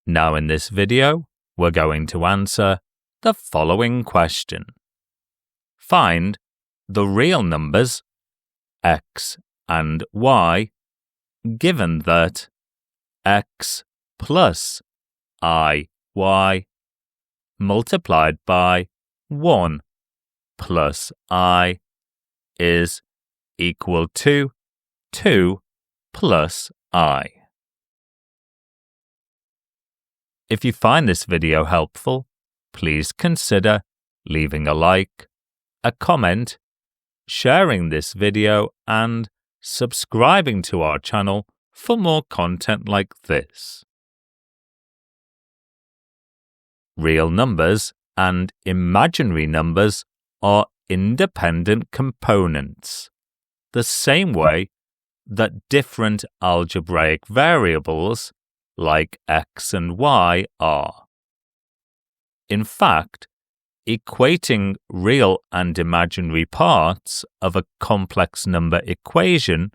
Now in this video, we're going to answer the following question. Find the real numbers x and y given that x plus iy multiplied by 1 plus I is equal to 2 plus I. If you find this video helpful, please consider leaving a like, a comment, sharing this video, and subscribing to our channel for more content like this. Real numbers and imaginary numbers are independent components, the same way that different algebraic variables like x and y are. In fact, equating real and imaginary parts of a complex number equation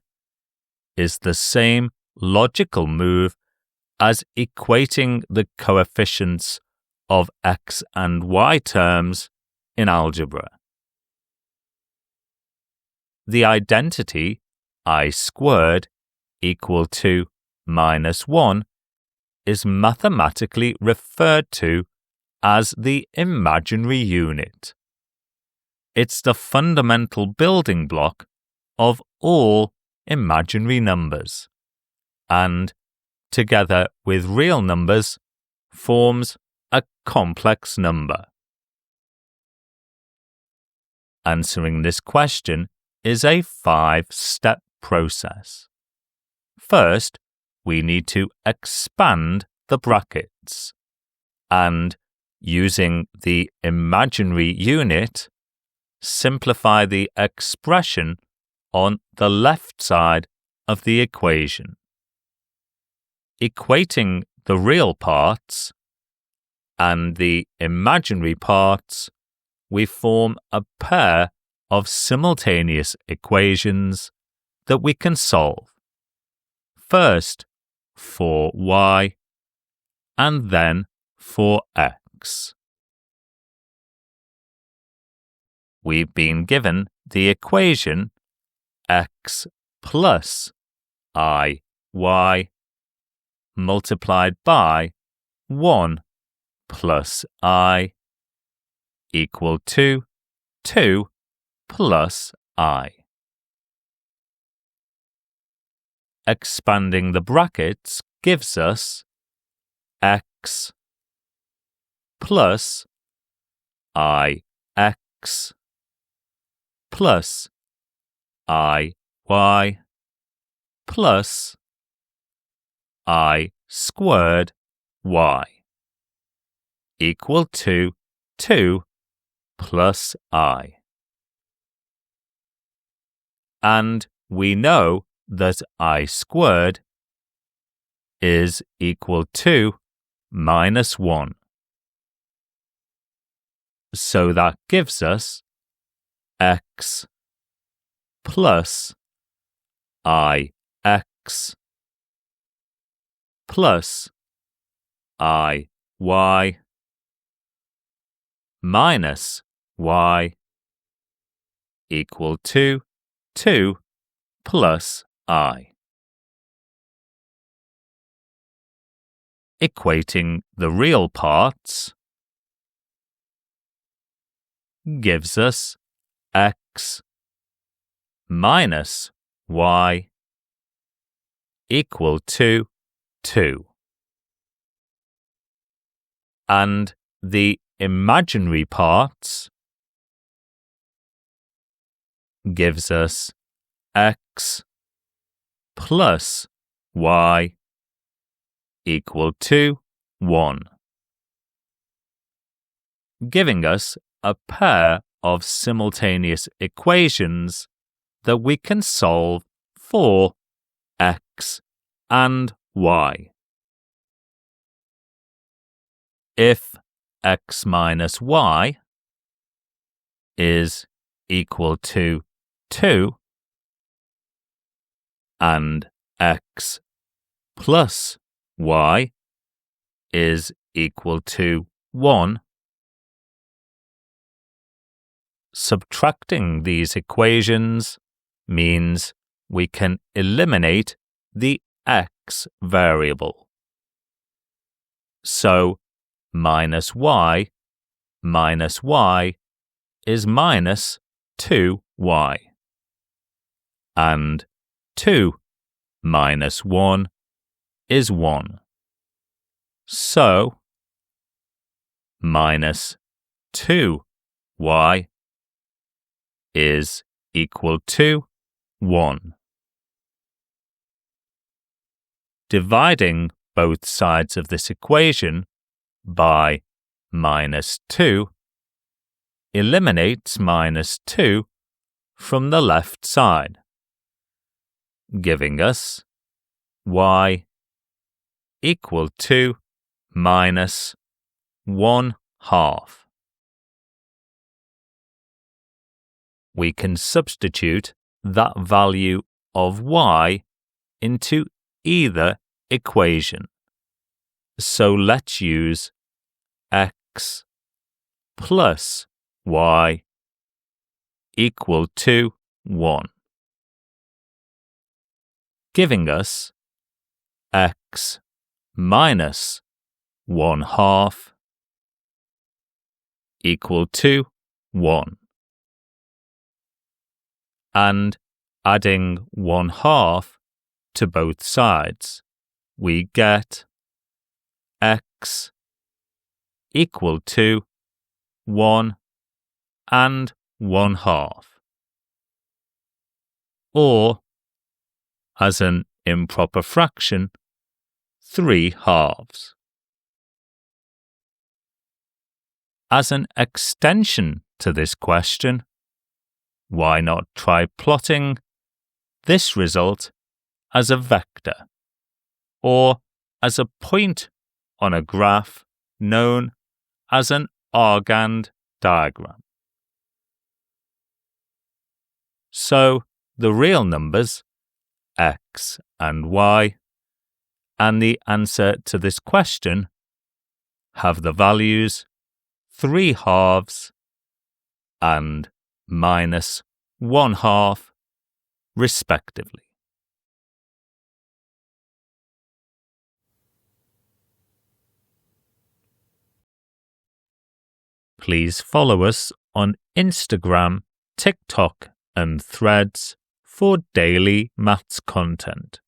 is the same logical move as equating the coefficients of x and y terms in algebra. The identity I squared equal to minus 1 is mathematically referred to as the imaginary unit. It's the fundamental building block of all imaginary numbers, and, together with real numbers, forms a complex number. Answering this question is a 5-step process. First, we need to expand the brackets, and, using the imaginary unit, simplify the expression on the left side of the equation. Equating the real parts and the imaginary parts, we form a pair of simultaneous equations that we can solve. First for y, and then for x. We've been given the equation x plus iy multiplied by 1 plus I equal to 2 plus I. Expanding the brackets gives us x plus ix plus iy plus I squared y equal to 2 plus I. And we know that I squared is equal to minus 1. So that gives us x plus ix plus iy minus y equal to 2 plus I. Equating the real parts gives us x minus y equal to 2. And the imaginary parts gives us x plus y equal to 1, giving us a pair of simultaneous equations that we can solve for x and y. If x minus y is equal to 2 and x plus y is equal to 1, subtracting these equations means we can eliminate the x variable. So minus y is minus 2y, and 2 minus 1 is 1. So minus 2y is equal to 1. Dividing both sides of this equation by minus 2 eliminates minus 2 from the left side, giving us y equal to minus 1/2. We can substitute that value of y into either equation. So let's use x plus y equal to 1, giving us x minus 1/2 equal to 1. And adding 1/2 to both sides, we get x equal to 1 and 1/2. Or, as an improper fraction, 3/2. As an extension to this question, why not try plotting this result as a vector, or as a point on a graph known as an Argand diagram? So the real numbers, x and y, and the answer to this question have the values 3/2 and minus 1/2 respectively. Please follow us on Instagram, TikTok, and Threads for daily maths content.